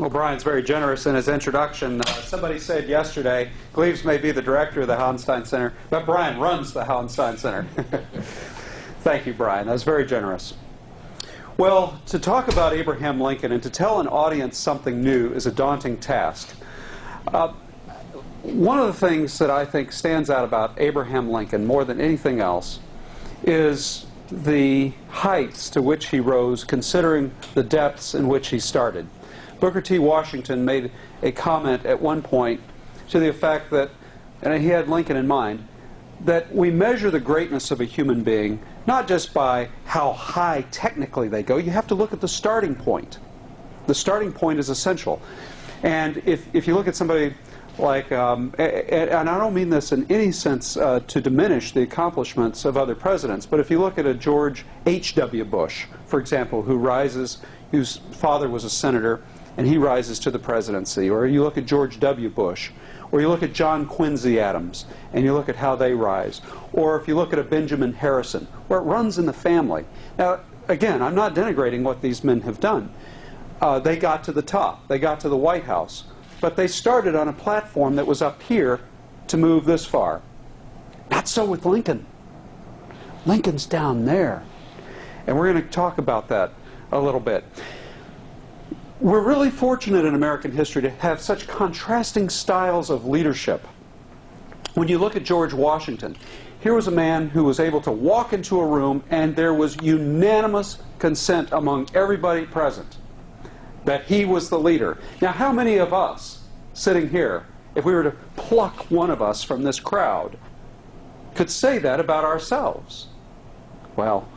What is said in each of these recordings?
Well, Brian's very generous in his introduction. Somebody said yesterday, Gleaves may be the director of the Hauenstein Center, but Brian runs the Hauenstein Center. Thank you, Brian. That was very generous. Well, to talk about Abraham Lincoln and to tell an audience something new is a daunting task. One of the things that I think stands out about Abraham Lincoln more than anything else is the heights to which he rose, considering the depths in which he started. Booker T. Washington made a comment at one point to the effect that, and he had Lincoln in mind, that we measure the greatness of a human being not just by how high technically they go. You have to look at the starting point. The starting point is essential. And if you look at somebody like, and I don't mean this in any sense to diminish the accomplishments of other presidents, but if you look at a George H.W. Bush, for example, whose father was a senator, and he rises to the presidency, or you look at George W. Bush, or you look at John Quincy Adams, and you look at how they rise, or if you look at a Benjamin Harrison, where it runs in the family. Now, again, I'm not denigrating what these men have done. They got to the top. They got to the White House. But they started on a platform that was up here to move this far. Not so with Lincoln. Lincoln's down there. And we're going to talk about that a little bit. We're really fortunate in American history to have such contrasting styles of leadership. When you look at George Washington, here was a man who was able to walk into a room and there was unanimous consent among everybody present that he was the leader. Now, how many of us sitting here, if we were to pluck one of us from this crowd, could say that about ourselves? Well,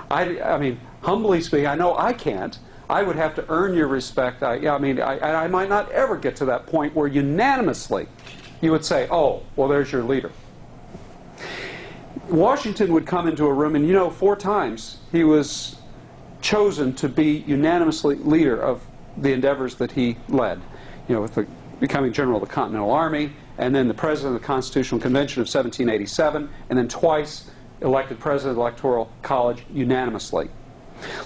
I mean, humbly speaking, I know I can't. I would have to earn your respect. I might not ever get to that point where unanimously you would say, oh, well, there's your leader. Washington would come into a room, and 4 times he was chosen to be unanimously leader of the endeavors that he led. With becoming general of the Continental Army, and then the president of the Constitutional Convention of 1787, and then twice elected president of the Electoral College unanimously.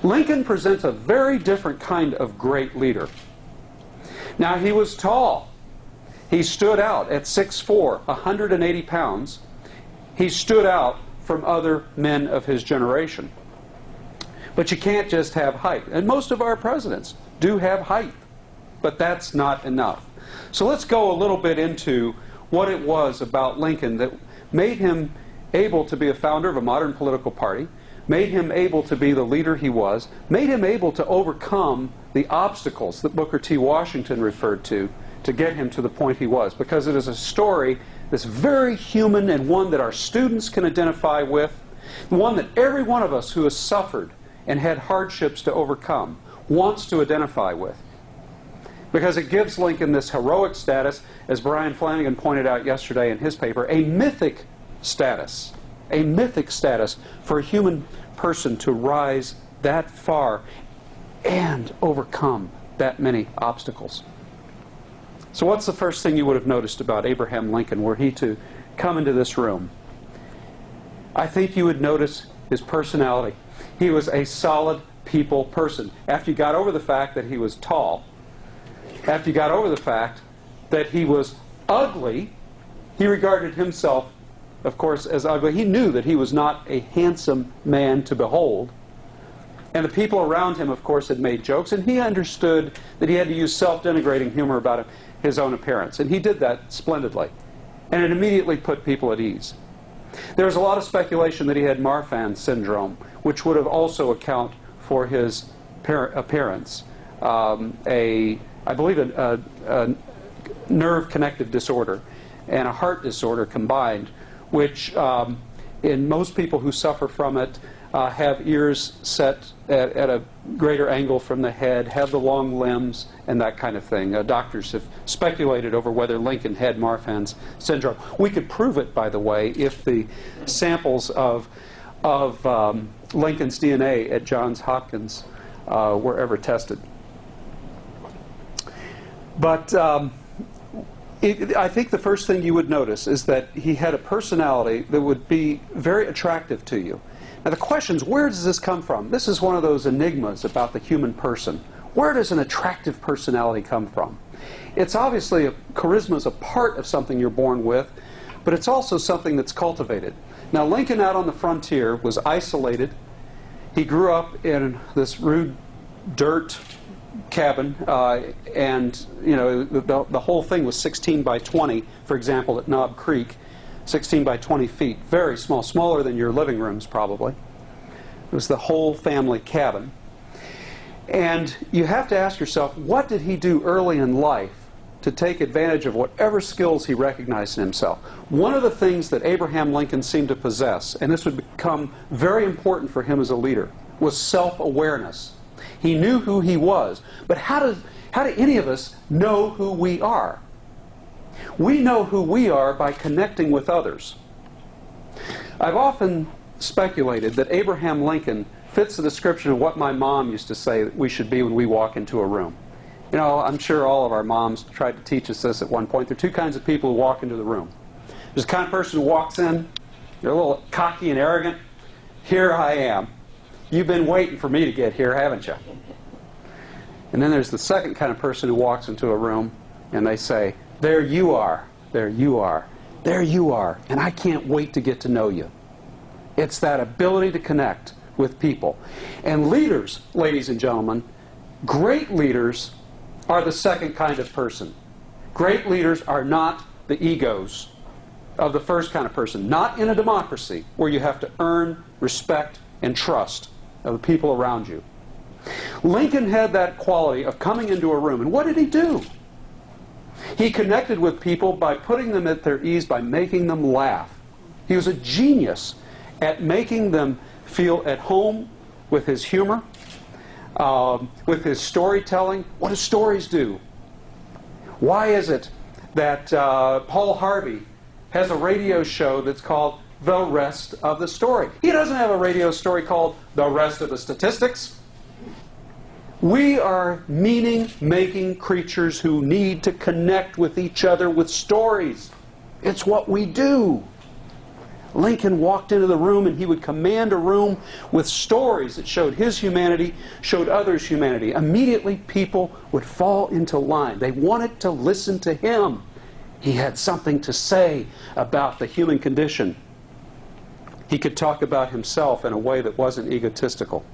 Lincoln presents a very different kind of great leader. Now, he was tall. He stood out at 6'4", 180 pounds. He stood out from other men of his generation. But you can't just have height. And most of our presidents do have height. But that's not enough. So let's go a little bit into what it was about Lincoln that made him able to be a founder of a modern political party, made him able to be the leader he was, made him able to overcome the obstacles that Booker T. Washington referred to get him to the point he was. Because it is a story that's very human and one that our students can identify with, one that every one of us who has suffered and had hardships to overcome wants to identify with. Because it gives Lincoln this heroic status, as Brian Flanagan pointed out yesterday in his paper, a mythic status. A mythic status for a human person to rise that far and overcome that many obstacles. So what's the first thing you would have noticed about Abraham Lincoln were he to come into this room? I think you would notice his personality. He was a solid people person. After you got over the fact that he was tall, after you got over the fact that he was ugly, he regarded himself, of course, as ugly. He knew that he was not a handsome man to behold. And the people around him, of course, had made jokes, and he understood that he had to use self-denigrating humor about his own appearance. And he did that splendidly. And it immediately put people at ease. There was a lot of speculation that he had Marfan syndrome, which would have also account for his appearance. I believe a nerve connective disorder and a heart disorder combined, which in most people who suffer from it have ears set at a greater angle from the head, have the long limbs, and that kind of thing. Doctors have speculated over whether Lincoln had Marfan's syndrome. We could prove it, by the way, if the samples of Lincoln's DNA at Johns Hopkins were ever tested. But I think the first thing you would notice is that he had a personality that would be very attractive to you. Now the question is, where does this come from? This is one of those enigmas about the human person. Where does an attractive personality come from? It's obviously, charisma is a part of something you're born with, but it's also something that's cultivated. Now, Lincoln out on the frontier was isolated. He grew up in this rude dirt cabin, and you know, the whole thing was 16 by 20, for example, at Knob Creek, 16 by 20 feet, very small, smaller than your living rooms probably. It was the whole family cabin. And you have to ask yourself, what did he do early in life to take advantage of whatever skills he recognized in himself? One of the things that Abraham Lincoln seemed to possess, and this would become very important for him as a leader, was self-awareness. He knew who he was. But how do any of us know who we are? We know who we are by connecting with others. I've often speculated that Abraham Lincoln fits the description of what my mom used to say that we should be when we walk into a room. You know, I'm sure all of our moms tried to teach us this at one point. There are two kinds of people who walk into the room. There's the kind of person who walks in, they're a little cocky and arrogant. Here I am. You've been waiting for me to get here, haven't you? And then there's the second kind of person who walks into a room and they say, there you are, there you are, there you are, and I can't wait to get to know you. It's that ability to connect with people. And leaders, ladies and gentlemen, great leaders are the second kind of person. Great leaders are not the egos of the first kind of person. Not in a democracy where you have to earn respect and trust of the people around you. Lincoln had that quality of coming into a room, and what did he do? He connected with people by putting them at their ease, by making them laugh. He was a genius at making them feel at home with his humor, with his storytelling. What do stories do? Why is it that Paul Harvey has a radio show that's called The Rest of the Story? He doesn't have a radio story called The Rest of the Statistics. We are meaning-making creatures who need to connect with each other with stories. It's what we do. Lincoln walked into the room and he would command a room with stories that showed his humanity, showed others' humanity. Immediately people would fall into line. They wanted to listen to him. He had something to say about the human condition. He could talk about himself in a way that wasn't egotistical.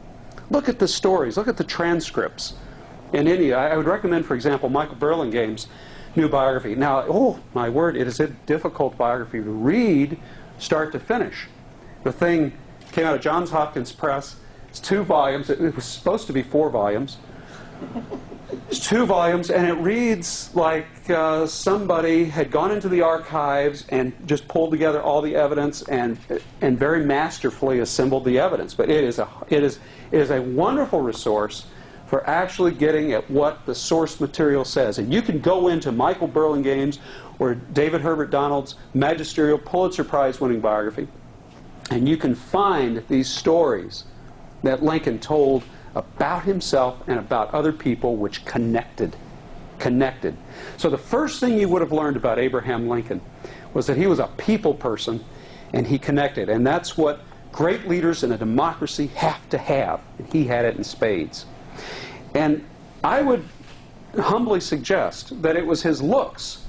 Look at the stories, look at the transcripts. In India, I would recommend, for example, Michael Burlingame's new biography. Now, oh my word, it is a difficult biography to read start to finish. The thing came out of Johns Hopkins Press. It's 2 volumes. It was supposed to be 4 volumes. It's 2 volumes, and it reads like somebody had gone into the archives and just pulled together all the evidence and very masterfully assembled the evidence. But it is a wonderful resource for actually getting at what the source material says. And you can go into Michael Burlingame's or David Herbert Donald's magisterial Pulitzer Prize-winning biography, and you can find these stories that Lincoln told about himself and about other people which connected. So the first thing you would have learned about Abraham Lincoln was that he was a people person and he connected. And that's what great leaders in a democracy have to have. And he had it in spades. And I would humbly suggest that it was his looks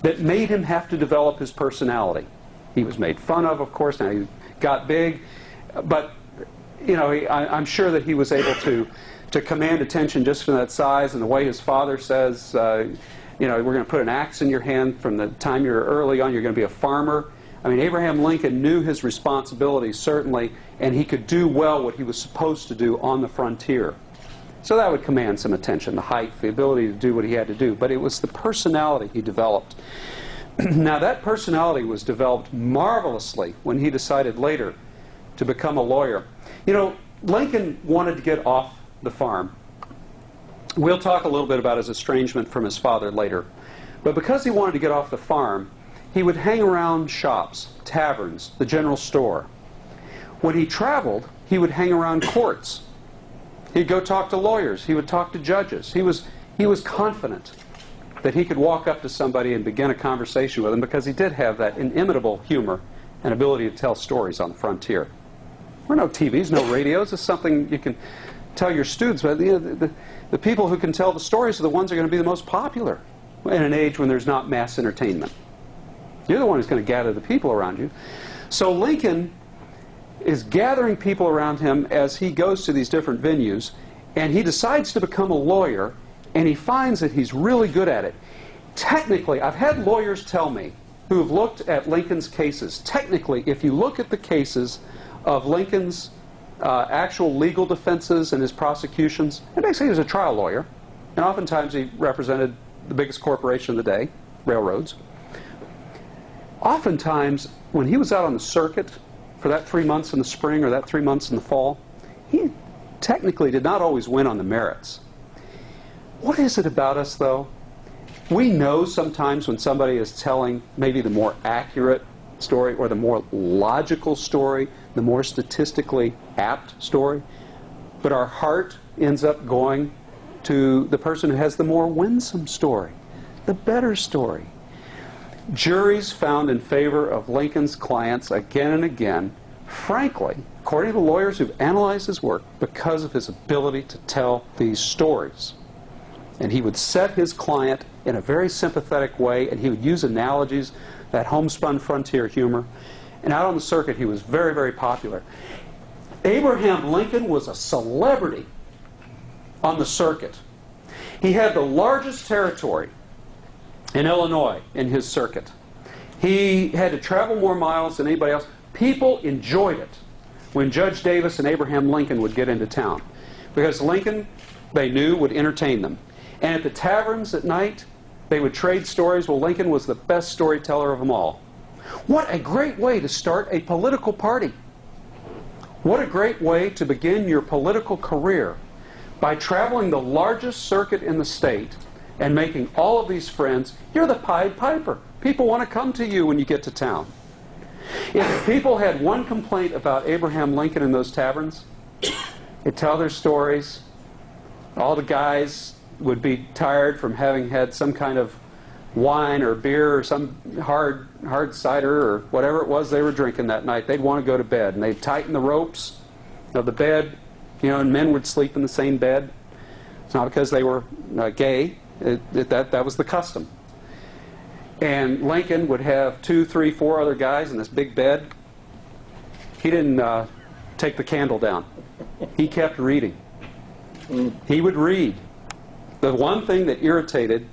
that made him have to develop his personality. He was made fun of course. Now he got big, but you know, I'm sure that he was able to command attention just from that size and the way his father says, you know, we're going to put an axe in your hand from the time you're early on, you're going to be a farmer. I mean, Abraham Lincoln knew his responsibilities, certainly, and he could do well what he was supposed to do on the frontier. So that would command some attention, the height, the ability to do what he had to do. But it was the personality he developed. Now, that personality was developed marvelously when he decided later to become a lawyer. You know, Lincoln wanted to get off the farm. We'll talk a little bit about his estrangement from his father later. But because he wanted to get off the farm, he would hang around shops, taverns, the general store. When he traveled, he would hang around courts. He'd go talk to lawyers. He would talk to judges. He was confident that he could walk up to somebody and begin a conversation with them because he did have that inimitable humor and ability to tell stories on the frontier. There were no TVs, no radios. It's something you can tell your students, but the people who can tell the stories are the ones who are going to be the most popular in an age when there's not mass entertainment. You're the one who's going to gather the people around you. So Lincoln is gathering people around him as he goes to these different venues, and he decides to become a lawyer, and he finds that he's really good at it. Technically, I've had lawyers tell me who have looked at Lincoln's cases, technically, if you look at the cases of Lincoln's actual legal defenses and his prosecutions, and basically he was a trial lawyer, and oftentimes he represented the biggest corporation of the day, railroads. Oftentimes, when he was out on the circuit for that 3 months in the spring or that 3 months in the fall, he technically did not always win on the merits. What is it about us, though? We know sometimes when somebody is telling maybe the more accurate story or the more logical story, the more statistically apt story, but our heart ends up going to the person who has the more winsome story, the better story. Juries found in favor of Lincoln's clients again and again, frankly, according to lawyers who've analyzed his work, because of his ability to tell these stories. And he would set his client in a very sympathetic way, and he would use analogies, that homespun frontier humor. And out on the circuit, he was very, very popular. Abraham Lincoln was a celebrity on the circuit. He had the largest territory in Illinois in his circuit. He had to travel more miles than anybody else. People enjoyed it when Judge Davis and Abraham Lincoln would get into town, because Lincoln, they knew, would entertain them. And at the taverns at night, they would trade stories. Well, Lincoln was the best storyteller of them all. What a great way to start a political party. What a great way to begin your political career, by traveling the largest circuit in the state and making all of these friends. You're the Pied Piper. People want to come to you when you get to town. If people had one complaint about Abraham Lincoln in those taverns, they'd tell their stories. All the guys would be tired from having had some kind of wine or beer or some hard cider or whatever it was they were drinking that night. They'd want to go to bed, and they'd tighten the ropes of the bed, and men would sleep in the same bed. It's not because they were gay. That was the custom. And Lincoln would have 2, 3, 4 other guys in this big bed. He didn't take the candle down. He kept reading. He would read. The one thing that irritated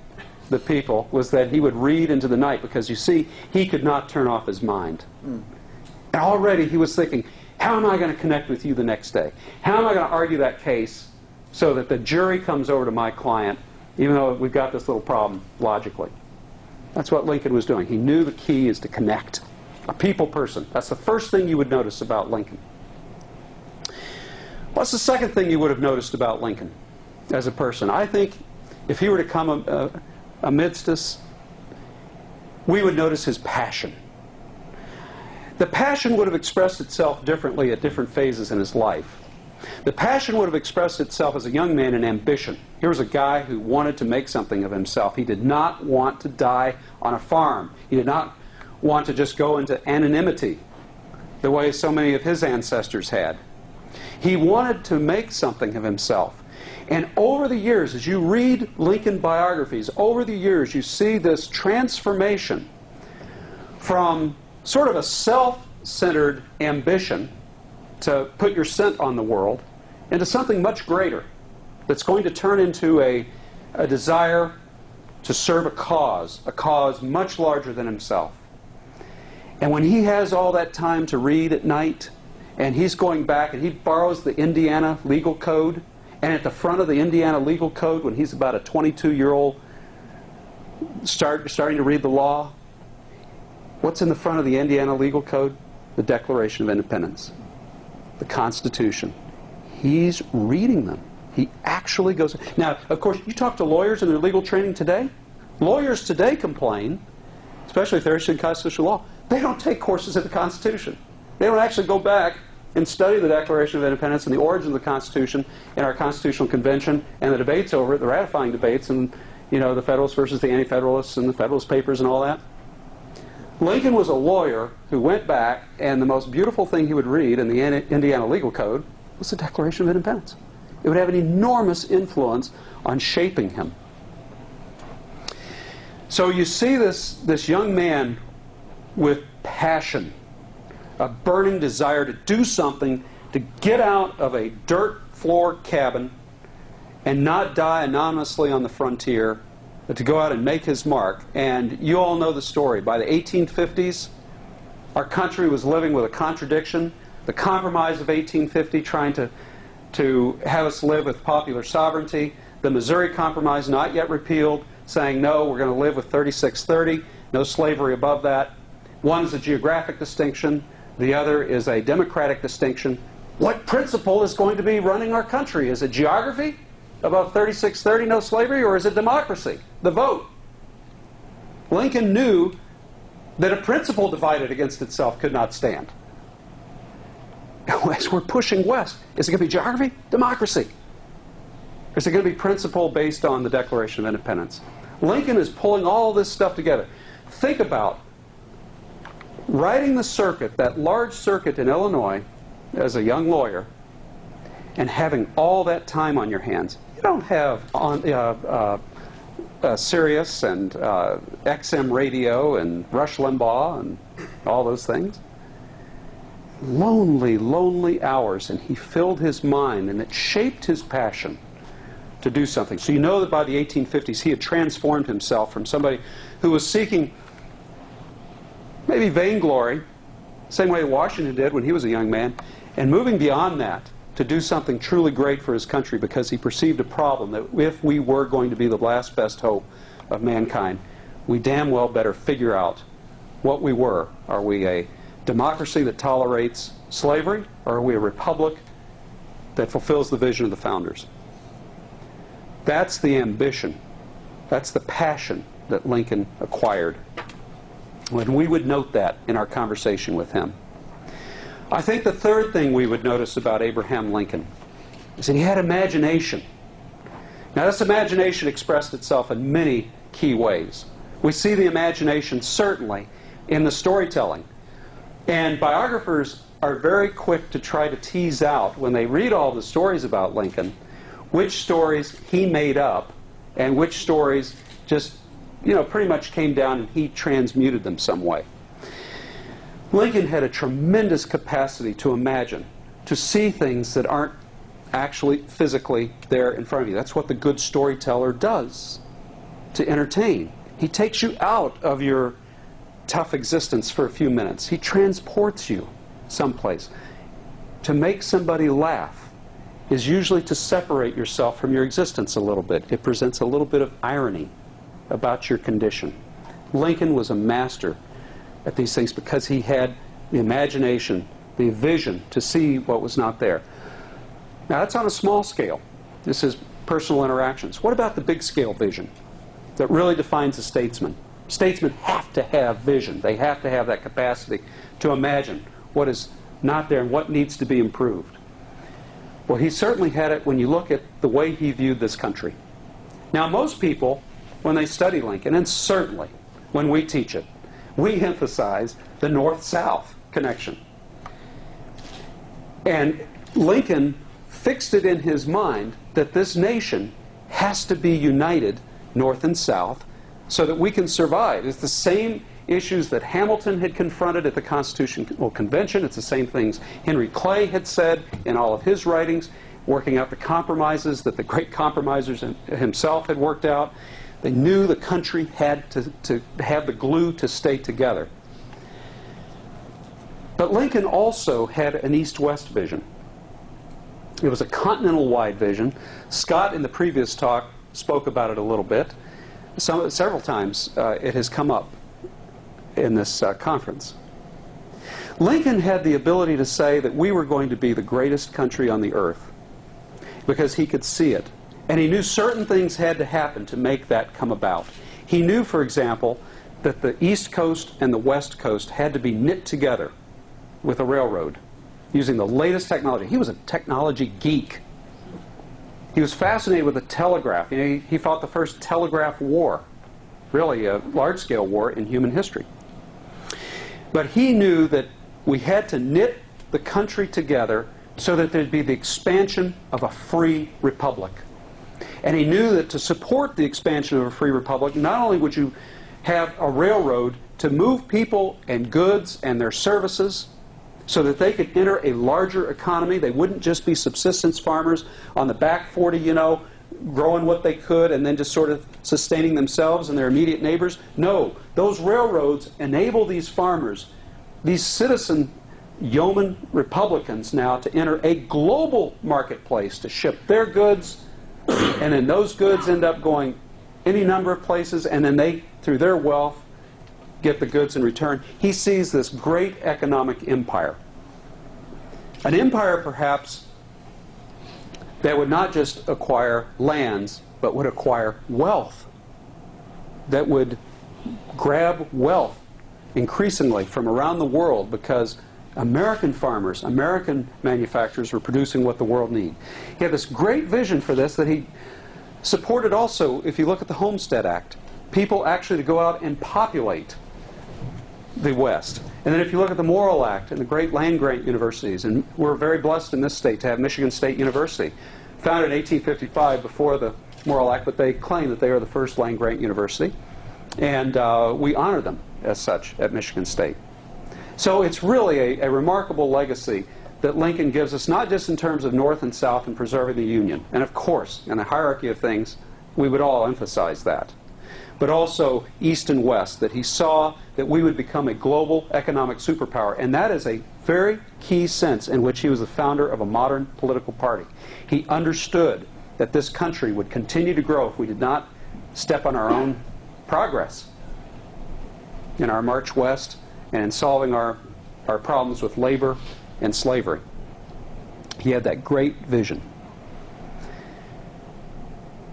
the people was that he would read into the night, because, you see, he could not turn off his mind. And already he was thinking, how am I going to connect with you the next day? How am I going to argue that case so that the jury comes over to my client, even though we've got this little problem logically? That's what Lincoln was doing. He knew the key is to connect. A people person. That's the first thing you would notice about Lincoln. What's the second thing you would have noticed about Lincoln as a person? I think if he were to come amidst us, we would notice his passion. The passion would have expressed itself differently at different phases in his life. The passion would have expressed itself as a young man in ambition. Here was a guy who wanted to make something of himself. He did not want to die on a farm. He did not want to just go into anonymity the way so many of his ancestors had. He wanted to make something of himself. And over the years, as you read Lincoln biographies, over the years you see this transformation from sort of a self-centered ambition to put your scent on the world into something much greater that's going to turn into a desire to serve a cause much larger than himself. And when he has all that time to read at night, and he's going back and he borrows the Indiana legal code, and at the front of the Indiana legal code, when he's about a 22-year-old starting to read the law, what's in the front of the Indiana legal code? The Declaration of Independence, the Constitution. He's reading them. He actually goes. Now, of course, you talk to lawyers in their legal training today. Lawyers today complain, especially if they're interested in constitutional law, they don't take courses in the Constitution. They don't actually go back and study the Declaration of Independence and the origin of the Constitution and our Constitutional Convention and the debates over it, the ratifying debates, and the Federalists versus the Anti-Federalists and the Federalist Papers and all that. Lincoln was a lawyer who went back, and the most beautiful thing he would read in the Indiana Legal Code was the Declaration of Independence. It would have an enormous influence on shaping him. So you see this young man with passion, a burning desire to do something, to get out of a dirt floor cabin and not die anonymously on the frontier, but to go out and make his mark. And you all know the story. By the 1850s, our country was living with a contradiction. The Compromise of 1850 trying to have us live with popular sovereignty. The Missouri Compromise, not yet repealed, saying no, we're going to live with 3630, no slavery above that. One is a geographic distinction. The other is a democratic distinction. What principle is going to be running our country? Is it geography above 3630, no slavery, or is it democracy, the vote? Lincoln knew that a principle divided against itself could not stand. As we're pushing west, is it going to be geography, democracy? Or is it going to be principle based on the Declaration of Independence? Lincoln is pulling all this stuff together. Think about riding the circuit, that large circuit in Illinois, as a young lawyer, and having all that time on your hands. You don't have Sirius and XM radio and Rush Limbaugh and all those things. Lonely, lonely hours, and he filled his mind, and it shaped his passion to do something. So you know that by the 1850s he had transformed himself from somebody who was seeking maybe vainglory, same way Washington did when he was a young man, and moving beyond that to do something truly great for his country, because he perceived a problem that if we were going to be the last best hope of mankind, we damn well better figure out what we were. Are we a democracy that tolerates slavery, or are we a republic that fulfills the vision of the founders? That's the ambition. That's the passion that Lincoln acquired. And we would note that in our conversation with him. I think the third thing we would notice about Abraham Lincoln is that he had imagination. Now, this imagination expressed itself in many key ways. We see the imagination certainly in the storytelling. And biographers are very quick to try to tease out, when they read all the stories about Lincoln, which stories he made up and which stories just, pretty much came down and he transmuted them some way. Lincoln had a tremendous capacity to imagine, to see things that aren't actually physically there in front of you. That's what the good storyteller does, to entertain. He takes you out of your tough existence for a few minutes. He transports you someplace. To make somebody laugh is usually to separate yourself from your existence a little bit. It presents a little bit of irony about your condition. Lincoln was a master at these things because he had the imagination, the vision to see what was not there. Now, that's on a small scale. This is personal interactions. What about the big scale vision that really defines a statesman? Statesmen have to have vision. They have to have that capacity to imagine what is not there and what needs to be improved. Well, he certainly had it when you look at the way he viewed this country. Now, most people, when they study Lincoln, and certainly when we teach it, we emphasize the North-South connection. And Lincoln fixed it in his mind that this nation has to be united, North and South, so that we can survive. It's the same issues that Hamilton had confronted at the Constitutional Convention. It's the same things Henry Clay had said in all of his writings, working out the compromises that the great compromisers himself had worked out. They knew the country had to have the glue to stay together. But Lincoln also had an East-West vision. It was a continental-wide vision. Scott, in the previous talk, spoke about it a little bit. Several times it has come up in this conference. Lincoln had the ability to say that we were going to be the greatest country on the earth because he could see it. And he knew certain things had to happen to make that come about. He knew, for example, that the East Coast and the West Coast had to be knit together with a railroad using the latest technology. He was a technology geek. He was fascinated with the telegraph. He fought the first telegraph war, really a large-scale war in human history. But he knew that we had to knit the country together so that there'd be the expansion of a free republic. And he knew that to support the expansion of a free republic, not only would you have a railroad to move people and goods and their services so that they could enter a larger economy. They wouldn't just be subsistence farmers on the back 40, you know, growing what they could and then just sort of sustaining themselves and their immediate neighbors. No, those railroads enable these farmers, these citizen yeoman republicans now, to enter a global marketplace to ship their goods, and then those goods end up going any number of places, and then they, through their wealth, get the goods in return. He sees this great economic empire. An empire, perhaps, that would not just acquire lands, but would acquire wealth, that would grab wealth increasingly from around the world, because American farmers, American manufacturers were producing what the world needed. He had this great vision for this that he supported also, if you look at the Homestead Act, people actually to go out and populate the West. And then if you look at the Morrill Act and the great land-grant universities, and we're very blessed in this state to have Michigan State University, founded in 1855 before the Morrill Act, but they claim that they are the first land-grant university, and we honor them as such at Michigan State. So it's really a remarkable legacy that Lincoln gives us, not just in terms of North and South and preserving the Union, and of course, in a hierarchy of things, we would all emphasize that, but also East and West, that he saw that we would become a global economic superpower, and that is a very key sense in which he was the founder of a modern political party. He understood that this country would continue to grow if we did not step on our own progress in our march west and in solving our problems with labor and slavery. He had that great vision.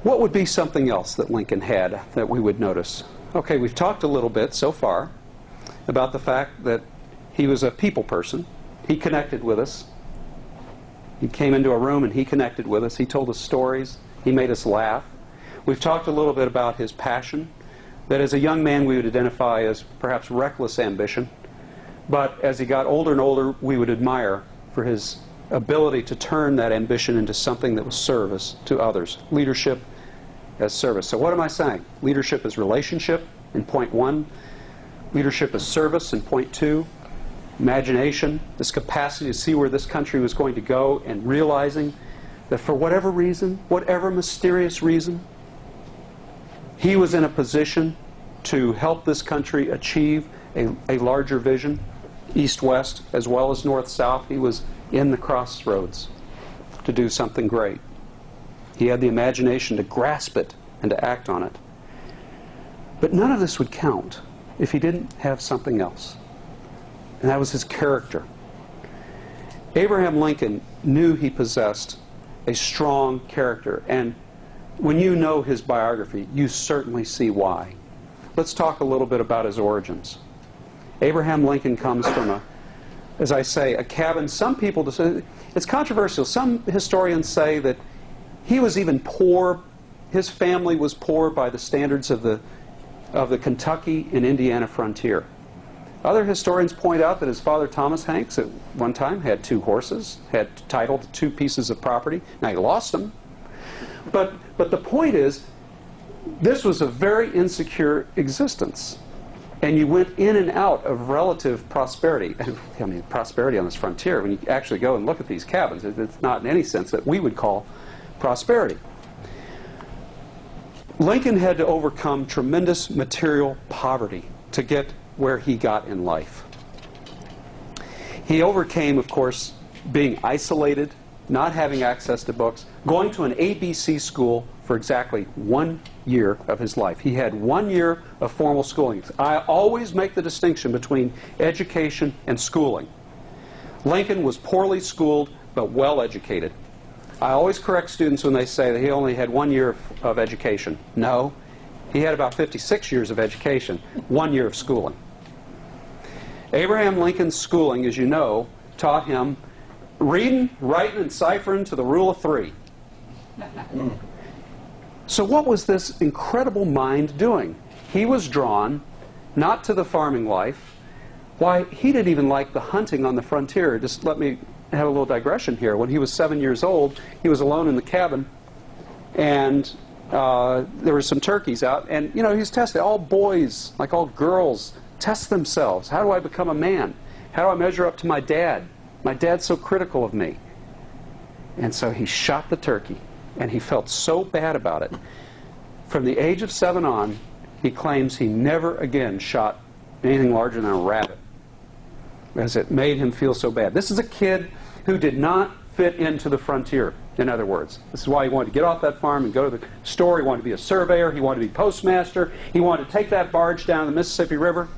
What would be something else that Lincoln had that we would notice? Okay, we've talked a little bit so far about the fact that he was a people person. He connected with us. He came into a room and he connected with us. He told us stories. He made us laugh. We've talked a little bit about his passion, that as a young man we would identify as perhaps reckless ambition, but as he got older and older we would admire for his ability to turn that ambition into something that was service to others. Leadership as service. So what am I saying? Leadership is relationship in point 1. Leadership is service in point 2. Imagination, this capacity to see where this country was going to go, and realizing that for whatever reason, whatever mysterious reason, he was in a position to help this country achieve a larger vision, east-west as well as north-south. He was in the crossroads to do something great. He had the imagination to grasp it and to act on it. But none of this would count if he didn't have something else, and that was his character. Abraham Lincoln knew he possessed a strong character, and when you know his biography, you certainly see why. Let's talk a little bit about his origins. Abraham Lincoln comes from as I say, a cabin. Some people say, it's controversial. Some historians say that he was even poor. His family was poor by the standards of the Kentucky and Indiana frontier. Other historians point out that his father, Thomas Hanks, at one time had 2 horses, had title to 2 pieces of property. Now he lost them. But the point is, this was a very insecure existence. And you went in and out of relative prosperity. I mean, prosperity on this frontier, when you actually go and look at these cabins, it's not in any sense that we would call prosperity. Lincoln had to overcome tremendous material poverty to get where he got in life. He overcame, of course, being isolated, not having access to books, going to an ABC school for exactly 1 year of his life. He had 1 year of formal schooling. I always make the distinction between education and schooling. Lincoln was poorly schooled, but well educated. I always correct students when they say that he only had 1 year of education. No, he had about 56 years of education, 1 year of schooling. Abraham Lincoln's schooling, as you know, taught him reading, writing, and ciphering to the rule of 3. So what was this incredible mind doing? He was drawn not to the farming life. Why, he didn't even like the hunting on the frontier. Just let me have a little digression here. When he was 7 years old, he was alone in the cabin, and there were some turkeys out, and you know, he's tested. All boys, like all girls, test themselves. How do I become a man? How do I measure up to my dad? My dad's so critical of me. And so he shot the turkey, and he felt so bad about it. From the age of 7 on, he claims he never again shot anything larger than a rabbit, because it made him feel so bad. This is a kid who did not fit into the frontier, in other words. This is why he wanted to get off that farm and go to the store. He wanted to be a surveyor. He wanted to be postmaster. He wanted to take that barge down the Mississippi River.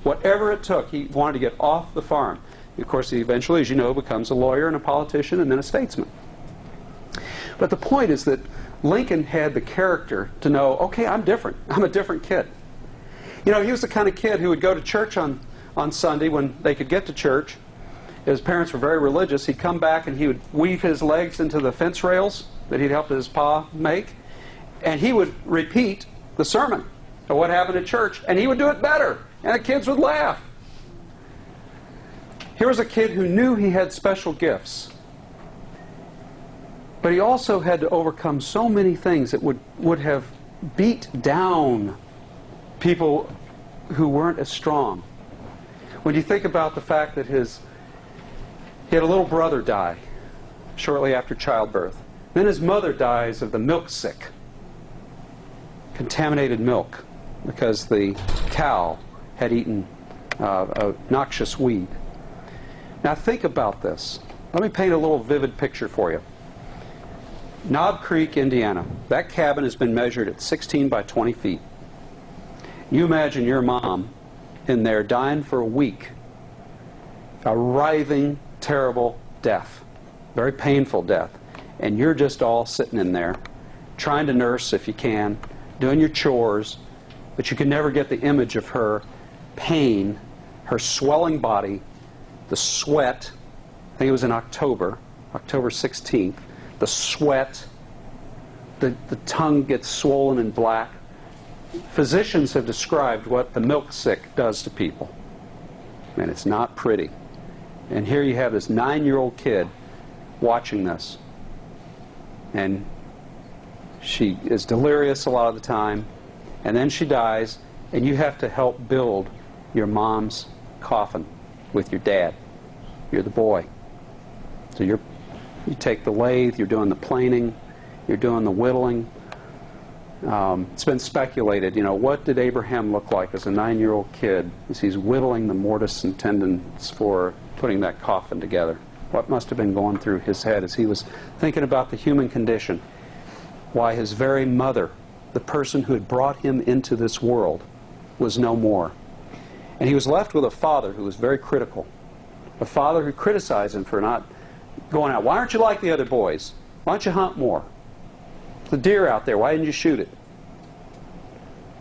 Whatever it took, he wanted to get off the farm. Of course, he eventually, as you know, becomes a lawyer and a politician and then a statesman. But the point is that Lincoln had the character to know, okay, I'm different. I'm a different kid. You know, he was the kind of kid who would go to church on Sunday when they could get to church. His parents were very religious. He'd come back and he would weave his legs into the fence rails that he'd helped his pa make, and he would repeat the sermon of what happened at church, and he would do it better, and the kids would laugh. Here was a kid who knew he had special gifts, but he also had to overcome so many things that would have beat down people who weren't as strong. When you think about the fact that he had a little brother die shortly after childbirth. Then his mother dies of the milk sick, contaminated milk, because the cow had eaten a noxious weed. Now think about this. Let me paint a little vivid picture for you. Knob Creek, Indiana. That cabin has been measured at 16 by 20 feet. You imagine your mom in there dying for a week. A writhing, terrible death. Very painful death. And you're just all sitting in there, trying to nurse if you can, doing your chores, but you can never get the image of her pain, her swelling body, the sweat. I think it was in October 16th. The sweat, the tongue gets swollen and black. Physicians have described what the milk sick does to people. And it's not pretty. And here you have this 9-year-old kid watching this. And she is delirious a lot of the time. And then she dies, and you have to help build your mom's coffin with your dad. You're the boy. So you take the lathe, you're doing the planing, you're doing the whittling. It's been speculated, you know, what did Abraham look like as a 9-year-old kid as he's whittling the mortise and tendons for putting that coffin together? What must have been going through his head as he was thinking about the human condition? Why his very mother, the person who had brought him into this world, was no more. And he was left with a father who was very critical. A father who criticized him for not going out. Why aren't you like the other boys? Why don't you hunt more? The deer out there, why didn't you shoot it?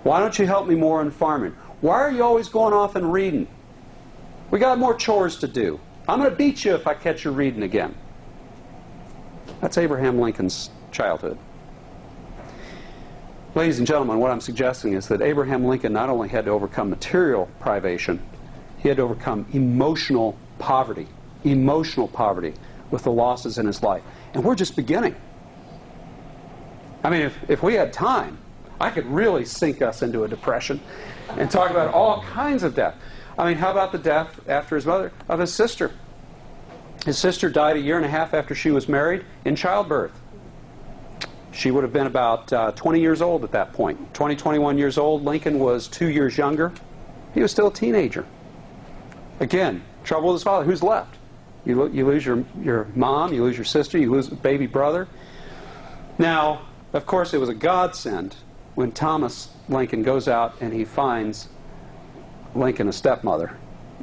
Why don't you help me more in farming? Why are you always going off and reading? We got more chores to do. I'm going to beat you if I catch you reading again. That's Abraham Lincoln's childhood. Ladies and gentlemen, what I'm suggesting is that Abraham Lincoln not only had to overcome material privation, he had to overcome emotional poverty with the losses in his life. And we're just beginning. I mean, if we had time, I could really sink us into a depression and talk about all kinds of death. I mean, how about the death after his mother of his sister? His sister died 1.5 years after she was married in childbirth. She would have been about 20 years old at that point. 21 years old. Lincoln was 2 years younger. He was still a teenager. Again, trouble with his father. Who's left? You lose your mom, you lose your sister, you lose a baby brother. Now, of course, it was a godsend when Thomas Lincoln goes out and he finds Lincoln a stepmother.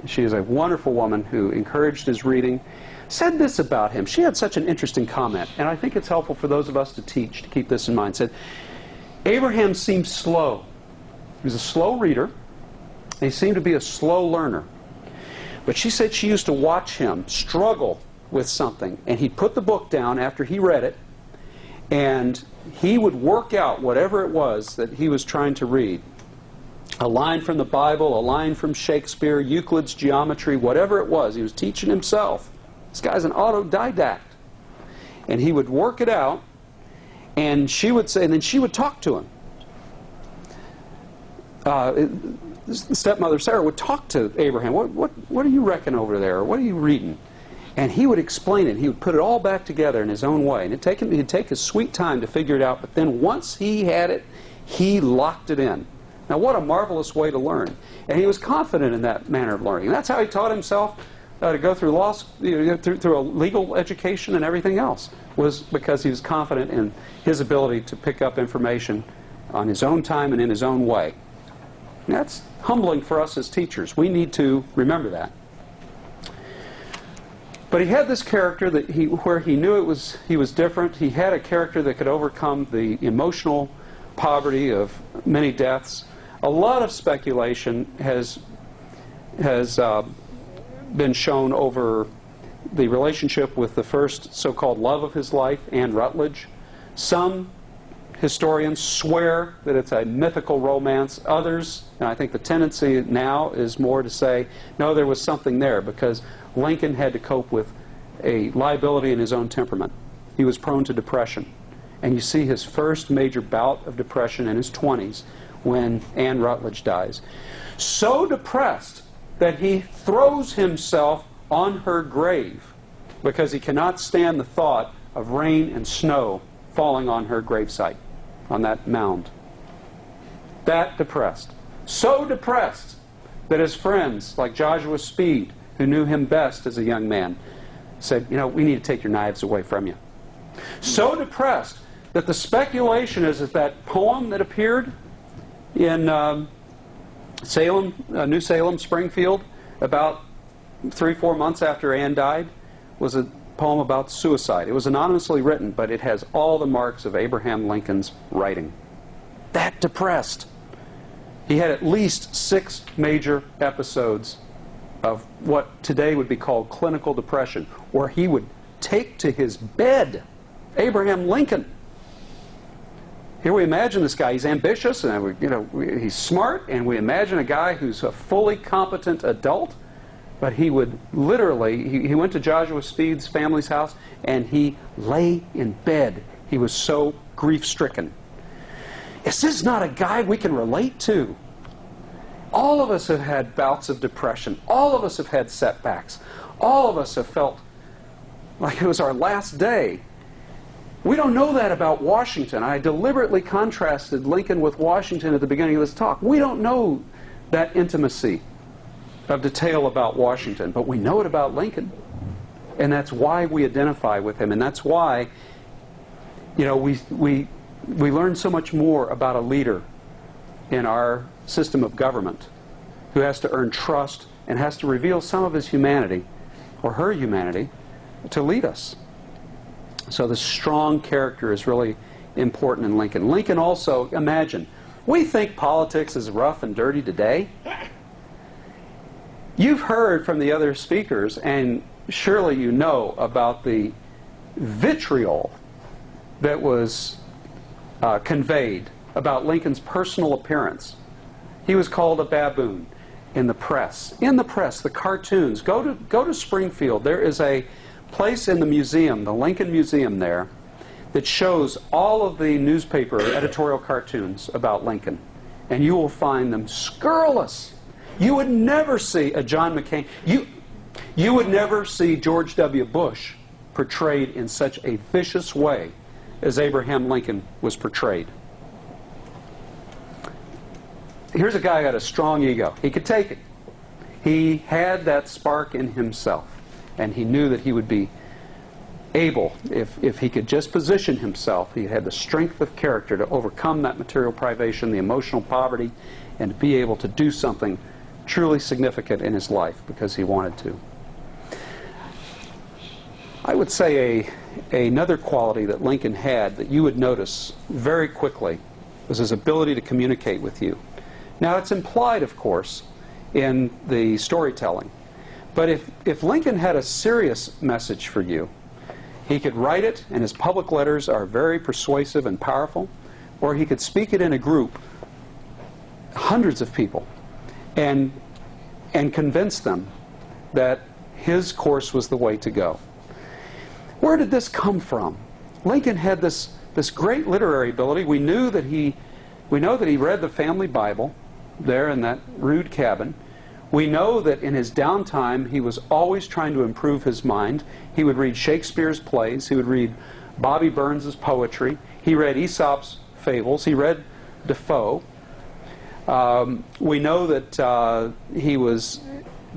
She is a wonderful woman who encouraged his reading. Said this about him. She had such an interesting comment, and I think it's helpful for those of us to teach to keep this in mind. Said, Abraham seemed slow. He was a slow reader, and he seemed to be a slow learner. But she said she used to watch him struggle with something, and he'd put the book down after he read it, and he would work out whatever it was that he was trying to read. A line from the Bible, a line from Shakespeare, Euclid's geometry, whatever it was. He was teaching himself. This guy's an autodidact. And he would work it out, and she would say, and then she would talk to him. The stepmother Sarah would talk to Abraham. What do you reckon over there? What are you reading? And he would explain it. He would put it all back together in his own way. And he'd take his sweet time to figure it out, but then once he had it, he locked it in. Now, what a marvelous way to learn. And he was confident in that manner of learning. And that's how he taught himself to go through law, through a legal education and everything else, was because he was confident in his ability to pick up information on his own time and in his own way. And that's humbling for us as teachers. We need to remember that. But he had this character that where he knew he was different. He had a character that could overcome the emotional poverty of many deaths. A lot of speculation has been shown over the relationship with the first so-called love of his life, Anne Rutledge. Some historians swear that it's a mythical romance. Others, and I think the tendency now is more to say, no, there was something there, because Lincoln had to cope with a liability in his own temperament. He was prone to depression. And you see his first major bout of depression in his 20s when Anne Rutledge dies. So depressed that he throws himself on her grave because he cannot stand the thought of rain and snow falling on her gravesite, on that mound. That depressed. So depressed that his friends, like Joshua Speed, who knew him best as a young man, said, you know, we need to take your knives away from you. So depressed that the speculation is that poem that appeared in Salem, New Salem, Springfield, about 3-4 months after Anne died, was a poem about suicide. It was anonymously written, but it has all the marks of Abraham Lincoln's writing. That depressed. He had at least 6 major episodes of what today would be called clinical depression, where he would take to his bed Abraham Lincoln. Here we imagine this guy, he's ambitious, and he's smart, and we imagine a guy who's a fully competent adult, but he would literally, he went to Joshua Speed's family's house, and he lay in bed. He was so grief-stricken. Is this not a guy we can relate to? All of us have had bouts of depression. All of us have had setbacks. All of us have felt like it was our last day. We don't know that about Washington. I deliberately contrasted Lincoln with Washington at the beginning of this talk. We don't know that intimacy of detail about Washington, but we know it about Lincoln. And that's why we identify with him, and that's why, we learn so much more about a leader in our system of government who has to earn trust and has to reveal some of his humanity, or her humanity, to lead us. So the strong character is really important in Lincoln. Lincoln also, imagine, we think politics is rough and dirty today. You've heard from the other speakers, and surely you know about the vitriol that was conveyed about Lincoln's personal appearance. He was called a baboon in the press. In the press, the cartoons. Go to Springfield. There is a place in the museum, the Lincoln Museum there, that shows all of the newspaper editorial cartoons about Lincoln. And you will find them scurrilous. You would never see a John McCain. You would never see George W. Bush portrayed in such a vicious way as Abraham Lincoln was portrayed. Here's a guy who had a strong ego. He could take it. He had that spark in himself. And he knew that he would be able, if he could just position himself, he had the strength of character to overcome that material privation, the emotional poverty, and to be able to do something truly significant in his life because he wanted to. I would say another quality that Lincoln had that you would notice very quickly was his ability to communicate with you. Now, it's implied, of course, in the storytelling. But if Lincoln had a serious message for you, he could write it, and his public letters are very persuasive and powerful, or he could speak it in a group, hundreds of people, and convince them that his course was the way to go. Where did this come from? Lincoln had this great literary ability. We know that he read the family Bible there in that rude cabin. We know that in his downtime he was always trying to improve his mind. He would read Shakespeare's plays. He would read Bobby Burns's poetry. He read Aesop's fables. He read Defoe. We know that he was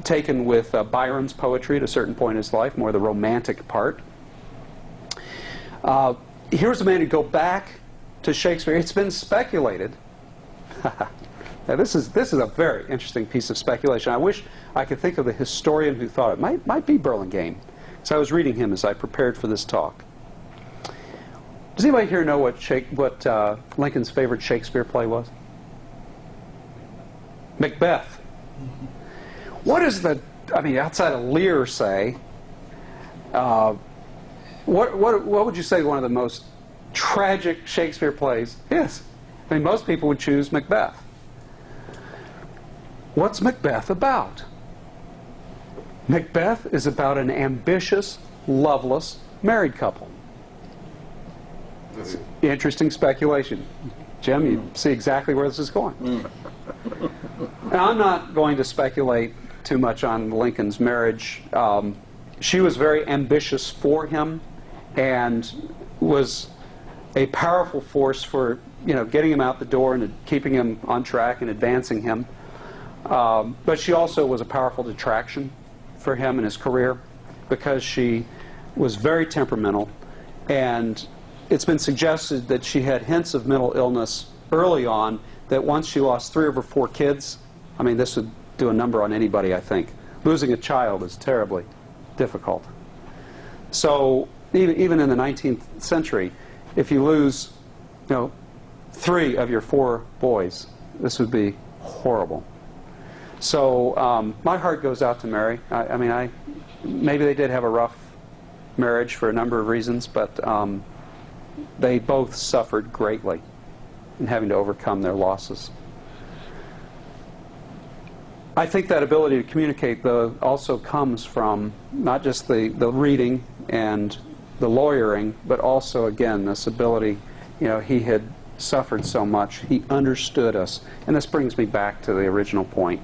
taken with Byron's poetry at a certain point in his life, more the romantic part. Here's a man who go back to Shakespeare. It's been speculated. Now this is a very interesting piece of speculation. I wish I could think of the historian who thought it. Might be Burlingame. So I was reading him as I prepared for this talk. Does anybody here know what Lincoln's favorite Shakespeare play was? Macbeth. What is outside of Lear, say, what would you say one of the most tragic Shakespeare plays is? I mean, most people would choose Macbeth. What's Macbeth about? Macbeth is about an ambitious, loveless married couple. Interesting speculation. Jim, you see exactly where this is going. Now, I'm not going to speculate too much on Lincoln's marriage. She was very ambitious for him and was a powerful force for getting him out the door and keeping him on track and advancing him. But she also was a powerful detraction for him in his career because she was very temperamental, and it's been suggested that she had hints of mental illness early on, that once she lost 3 of her 4 kids, I mean, this would do a number on anybody, I think. Losing a child is terribly difficult. So even in the 19th century, if you lose 3 of your 4 boys, this would be horrible. So my heart goes out to Mary. Maybe they did have a rough marriage for a number of reasons, but they both suffered greatly in having to overcome their losses. I think that ability to communicate, though, also comes from not just the reading and the lawyering, but also, again, this ability, he had suffered so much. He understood us. And this brings me back to the original point.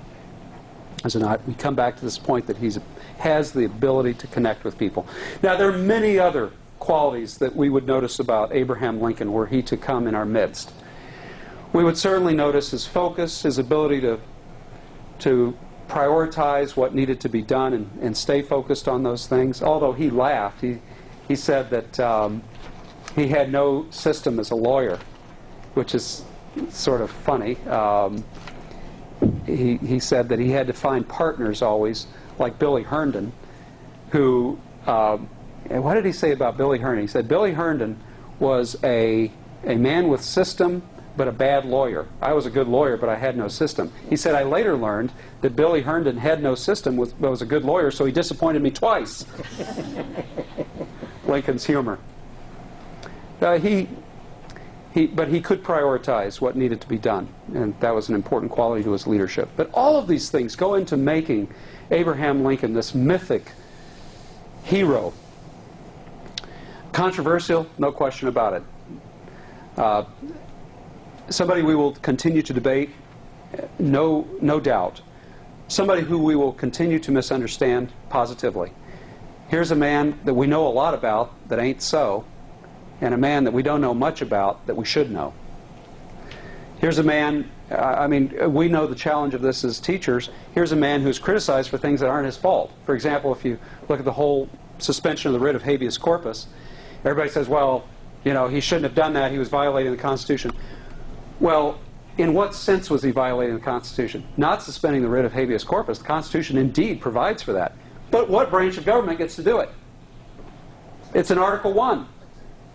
We come back to this point that he has the ability to connect with people. Now, there are many other qualities that we would notice about Abraham Lincoln were he to come in our midst. We would certainly notice his focus, his ability to prioritize what needed to be done and stay focused on those things. Although he laughed, he said that he had no system as a lawyer, which is sort of funny. He said that he had to find partners always, like Billy Herndon, who, and what did he say about Billy Herndon? He said Billy Herndon was a man with system, but a bad lawyer. I was a good lawyer, but I had no system. He said, I later learned that Billy Herndon had no system, but was a good lawyer, so he disappointed me twice. Lincoln's humor. But he could prioritize what needed to be done, and that was an important quality to his leadership. But all of these things go into making Abraham Lincoln this mythic hero. Controversial, no question about it. Somebody we will continue to debate, no doubt. Somebody who we will continue to misunderstand positively. Here's a man that we know a lot about that ain't so, and a man that we don't know much about that we should know. Here's a man, we know the challenge of this as teachers. Here's a man who's criticized for things that aren't his fault. For example, if you look at the whole suspension of the writ of habeas corpus, everybody says, well, he shouldn't have done that, he was violating the Constitution. Well, in what sense was he violating the Constitution? Not suspending the writ of habeas corpus. The Constitution indeed provides for that. But what branch of government gets to do it? It's in Article 1.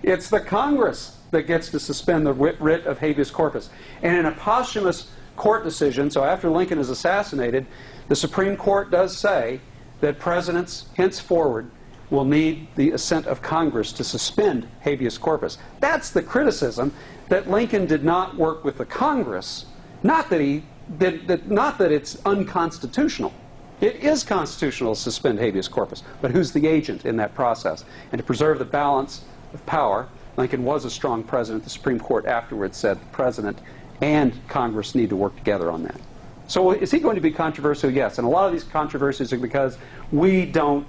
It's the Congress that gets to suspend the writ of habeas corpus. And in a posthumous court decision, so after Lincoln is assassinated, the Supreme Court does say that presidents henceforward will need the assent of Congress to suspend habeas corpus. That's the criticism, that Lincoln did not work with the Congress, not that it's unconstitutional. It is constitutional to suspend habeas corpus, but who's the agent in that process? And to preserve the balance of power, Lincoln was a strong president. The Supreme Court afterwards said the president and Congress need to work together on that. So is he going to be controversial? Yes. And a lot of these controversies are because we don't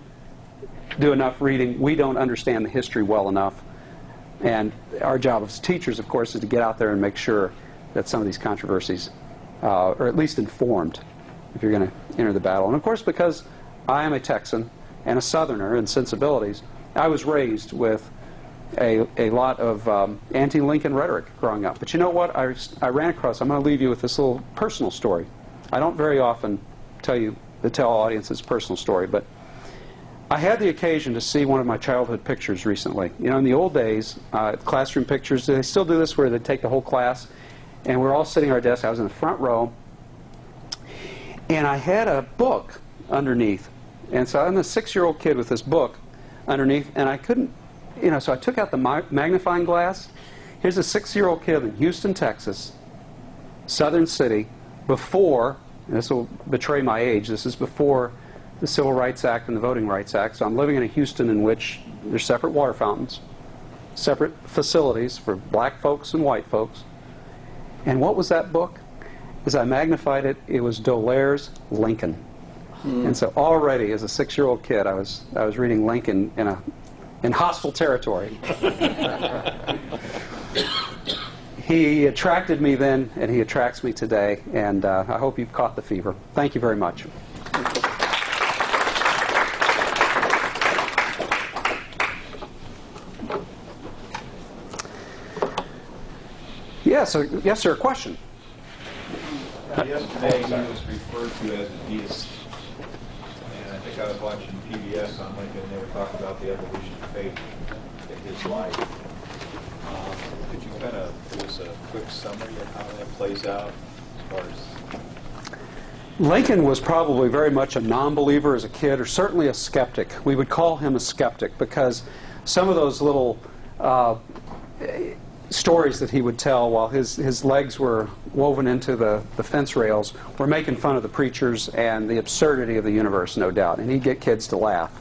do enough reading. We don't understand the history well enough. And our job as teachers, of course, is to get out there and make sure that some of these controversies are at least informed if you're going to enter the battle. And of course, because I am a Texan and a Southerner in sensibilities, I was raised with a lot of anti-Lincoln rhetoric growing up. But you know what? I ran across, I'm going to leave you with this little personal story. I don't very often tell audiences personal story, but I had the occasion to see one of my childhood pictures recently. You know, in the old days, classroom pictures, they still do this where they take the whole class, and we're all sitting at our desks. I was in the front row, and I had a book underneath. And so I'm a 6-year-old kid with this book underneath, and I couldn't, you know, so I took out the magnifying glass. Here's a 6-year-old kid in Houston, Texas, Southern City, before, and this will betray my age, this is before the Civil Rights Act and the Voting Rights Act. So I'm living in a Houston in which there's separate water fountains, separate facilities for black folks and white folks. And what was that book? As I magnified it, it was Dolaire's Lincoln. And so already as a 6-year-old kid, I was reading Lincoln in hostile territory. He attracted me then, and he attracts me today, and I hope you've caught the fever. Thank you very much. Yes, sir, a question? Yesterday he was referred to as a deist, and I think I was watching PBS on Lincoln, and they were talking about the evolution of faith in his life. Could you kind of give us a quick summary of how that plays out as far as... Lincoln was probably very much a non-believer as a kid, or certainly a skeptic. We would call him a skeptic because some of those little stories that he would tell while his legs were woven into the fence rails were making fun of the preachers and the absurdity of the universe, no doubt. And he'd get kids to laugh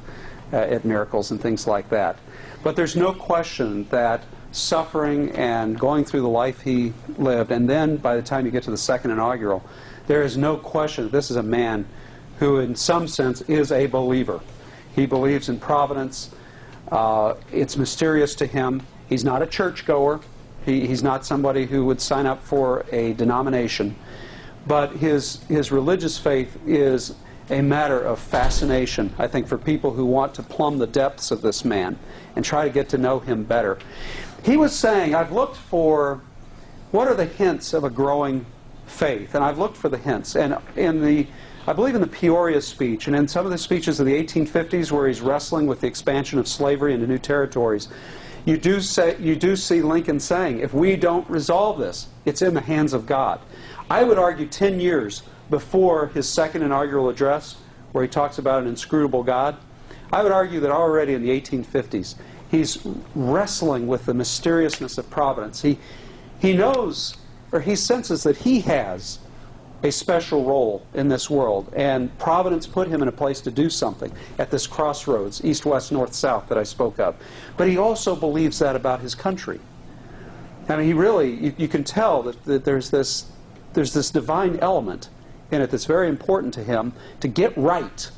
at miracles and things like that. But there's no question that suffering and going through the life he lived, and then by the time you get to the second inaugural, there is no question that this is a man who in some sense is a believer. He believes in providence. It's mysterious to him. He's not a churchgoer. He's not somebody who would sign up for a denomination. But his religious faith is a matter of fascination, I think, for people who want to plumb the depths of this man and try to get to know him better. He was saying, I've looked for what are the hints of a growing faith, and I've looked for the hints. And I believe in the Peoria speech, and in some of the speeches of the 1850s where he's wrestling with the expansion of slavery into new territories, you do see Lincoln saying, if we don't resolve this, it's in the hands of God. I would argue 10 years before his second inaugural address, where he talks about an inscrutable God, I would argue that already in the 1850s, he's wrestling with the mysteriousness of providence. He knows, or he senses that he has a special role in this world, and providence put him in a place to do something at this crossroads, east, west, north, south that I spoke of. But he also believes that about his country. I mean, he really, you can tell that there's this divine element in it that's very important to him to get right.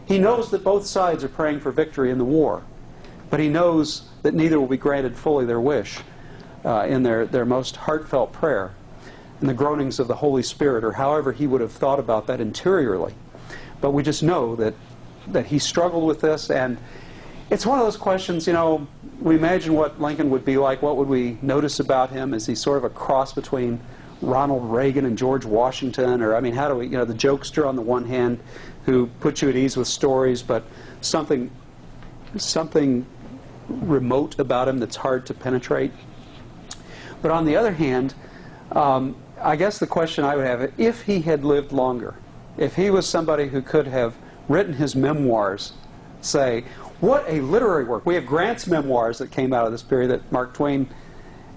He knows that both sides are praying for victory in the war, but he knows that neither will be granted fully their wish in their most heartfelt prayer, in the groanings of the Holy Spirit, or however he would have thought about that interiorly. But we just know that he struggled with this, and it's one of those questions, you know, we imagine what Lincoln would be like. What would we notice about him? Is he sort of a cross between Ronald Reagan and George Washington? Or, I mean, how do we, you know, the jokester on the one hand who puts you at ease with stories, but something remote about him that's hard to penetrate. But on the other hand, I guess the question I would have, if he had lived longer, if he was somebody who could have written his memoirs, say, what a literary work. We have Grant's memoirs that came out of this period that Mark Twain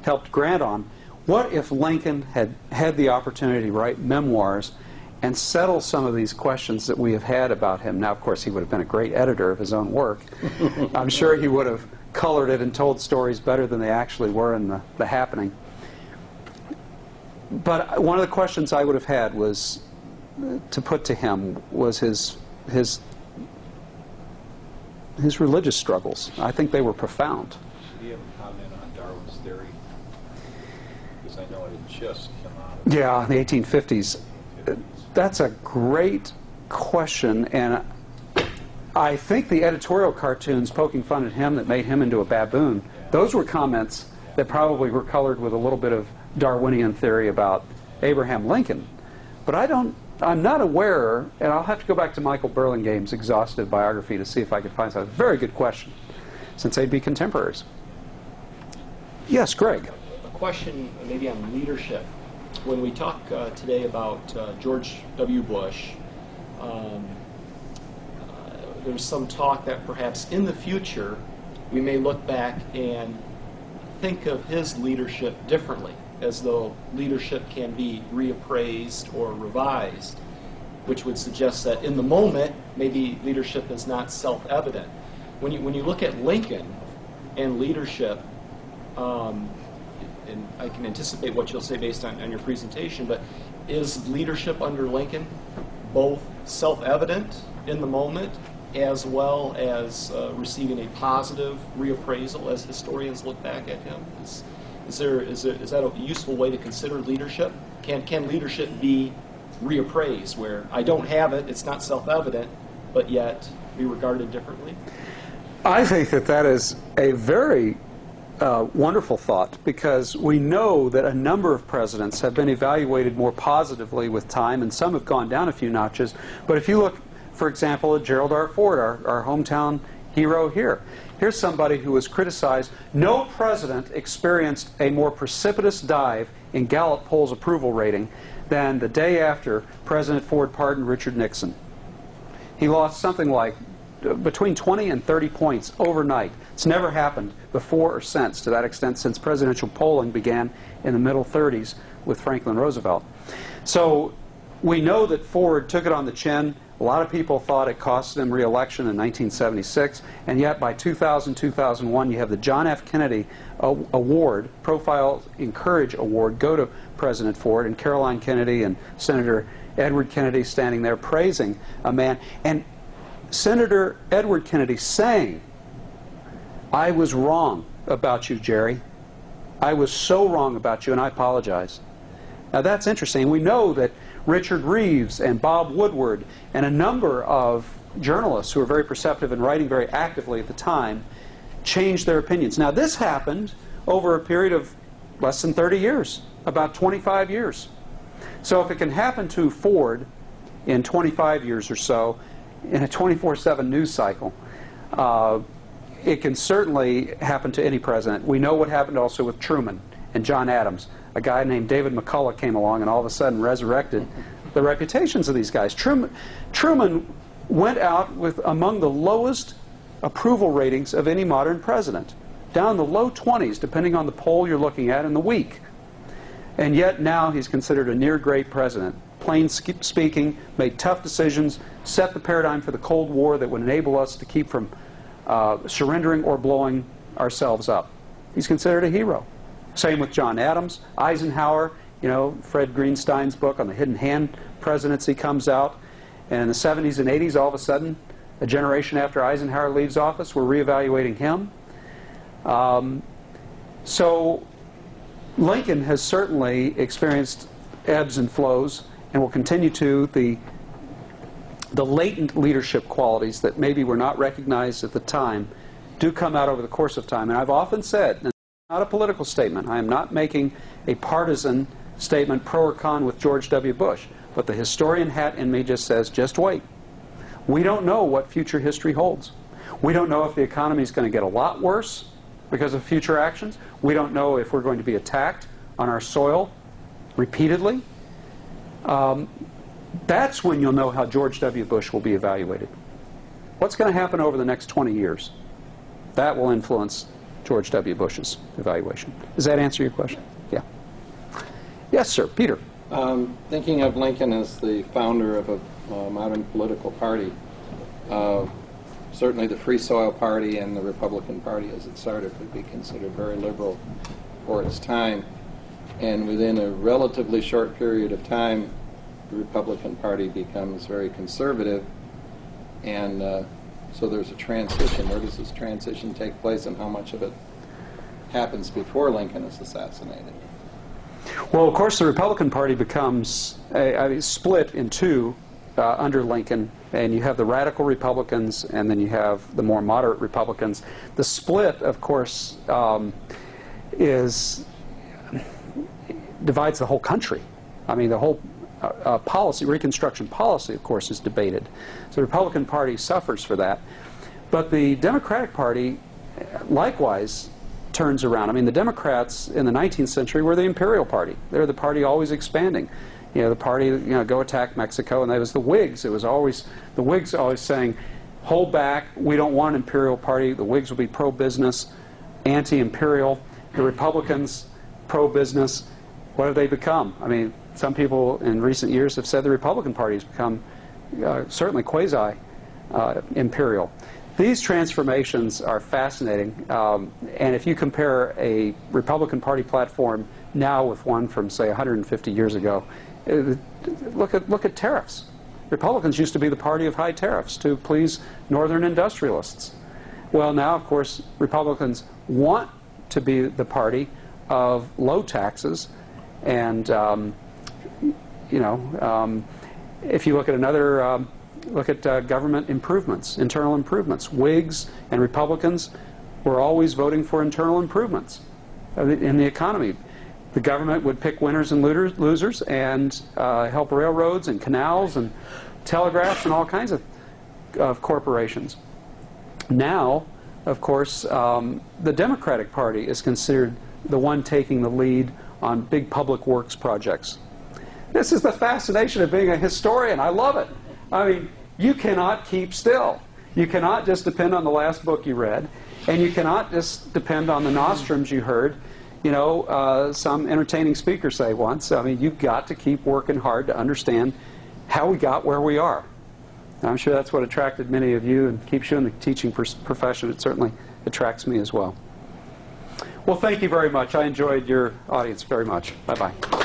helped Grant on. What if Lincoln had had the opportunity to write memoirs and settle some of these questions that we have had about him. Now, of course, he would have been a great editor of his own work. I'm sure he would have colored it and told stories better than they actually were in the happening. But one of the questions I would have had was to put to him was his religious struggles. I think they were profound. Do you have a comment on Darwin's theory? Because I know it had just come out. Yeah, the 1850s. That's a great question, and I think the editorial cartoons poking fun at him that made him into a baboon, those were comments that probably were colored with a little bit of Darwinian theory about Abraham Lincoln. But I'm not aware, and I'll have to go back to Michael Burlingame's exhaustive biography to see if I could find something. Very good question, since they'd be contemporaries. Yes, Greg. A question maybe on leadership. When we talk today about George W. Bush, there's some talk that perhaps in the future we may look back and think of his leadership differently, as though leadership can be reappraised or revised, which would suggest that in the moment maybe leadership is not self-evident. When you look at Lincoln and leadership, and I can anticipate what you'll say based on your presentation, but is leadership under Lincoln both self-evident in the moment as well as receiving a positive reappraisal as historians look back at him? Is that a useful way to consider leadership? Can leadership be reappraised where I don't have it, it's not self-evident, but yet be regarded differently? I think that is a very wonderful thought, because we know that a number of presidents have been evaluated more positively with time, and some have gone down a few notches. But if you look, for example, at Gerald R. Ford, our hometown hero here, here's somebody who was criticized. No president experienced a more precipitous dive in Gallup poll's approval rating than the day after President Ford pardoned Richard Nixon. He lost something like between 20 and 30 points overnight. It's never happened before or since, to that extent, since presidential polling began in the middle 30s with Franklin Roosevelt. So we know that Ford took it on the chin. A lot of people thought it cost him re-election in 1976, and yet by 2000, 2001, you have the John F. Kennedy Award, Profile Encourage Award, go to President Ford, and Caroline Kennedy and Senator Edward Kennedy standing there praising a man. And Senator Edward Kennedy saying, "I was wrong about you, Jerry. I was so wrong about you, and I apologize." Now that's interesting. We know that Richard Reeves and Bob Woodward and a number of journalists who were very perceptive and writing very actively at the time changed their opinions. Now this happened over a period of less than 30 years, about 25 years. So if it can happen to Ford in 25 years or so, in a 24/7 news cycle, it can certainly happen to any president. We know what happened also with Truman and John Adams. A guy named David McCullough came along and all of a sudden resurrected the reputations of these guys. Truman went out with among the lowest approval ratings of any modern president, down in the low 20s, depending on the poll you're looking at in the week. And yet now he's considered a near-great president. Plain speaking, made tough decisions, set the paradigm for the Cold War that would enable us to keep from surrendering or blowing ourselves up. He's considered a hero. Same with John Adams. Eisenhower, you know, Fred Greenstein's book on the hidden hand presidency comes out. And in the 70s and 80s, all of a sudden, a generation after Eisenhower leaves office, we're reevaluating him. So Lincoln has certainly experienced ebbs and flows, and will continue to. The latent leadership qualities that maybe were not recognized at the time do come out over the course of time. And I've often said, and it's not a political statement, I am not making a partisan statement pro or con with George W. Bush, but the historian hat in me just says, just wait. We don't know what future history holds. We don't know if the economy is going to get a lot worse because of future actions. We don't know if we're going to be attacked on our soil repeatedly. That's when you'll know how George W. Bush will be evaluated. What's going to happen over the next 20 years? That will influence George W. Bush's evaluation. Does that answer your question? Yeah. Yes, sir. Peter. Thinking of Lincoln as the founder of a modern political party, certainly the Free Soil Party and the Republican Party as it started could be considered very liberal for its time. And within a relatively short period of time, the Republican Party becomes very conservative. And so there's a transition. Where does this transition take place, and how much of it happens before Lincoln is assassinated? Well, of course, the Republican Party becomes split in two under Lincoln, and you have the radical Republicans, and then you have the more moderate Republicans. The split, of course, divides the whole country. I mean, the whole policy, Reconstruction policy, of course, is debated. So the Republican Party suffers for that. But the Democratic Party, likewise, turns around. I mean, the Democrats in the 19th century were the imperial party. They're the party always expanding. You know, the party, you know, go attack Mexico, and that was the Whigs. It was always, the Whigs always saying, hold back, we don't want an imperial party. The Whigs will be pro-business, anti-imperial. The Republicans, pro-business. What have they become? I mean, some people in recent years have said the Republican Party has become certainly quasi-imperial. These transformations are fascinating, and if you compare a Republican Party platform now with one from, say, 150 years ago, look at tariffs. Republicans used to be the party of high tariffs to please northern industrialists. Well, now, of course, Republicans want to be the party of low taxes, and if you look at another. Look at government improvements, internal improvements. Whigs and Republicans were always voting for internal improvements in the economy. The government would pick winners and losers and help railroads and canals and telegraphs and all kinds of corporations. Now, of course, the Democratic Party is considered the one taking the lead on big public works projects. This is the fascination of being a historian. I love it. I mean, you cannot keep still. You cannot just depend on the last book you read, and you cannot just depend on the nostrums you heard. You know, some entertaining speaker say once, I mean, you've got to keep working hard to understand how we got where we are. And I'm sure that's what attracted many of you and keeps you in the teaching profession. It certainly attracts me as well. Well, thank you very much. I enjoyed your audience very much. Bye-bye.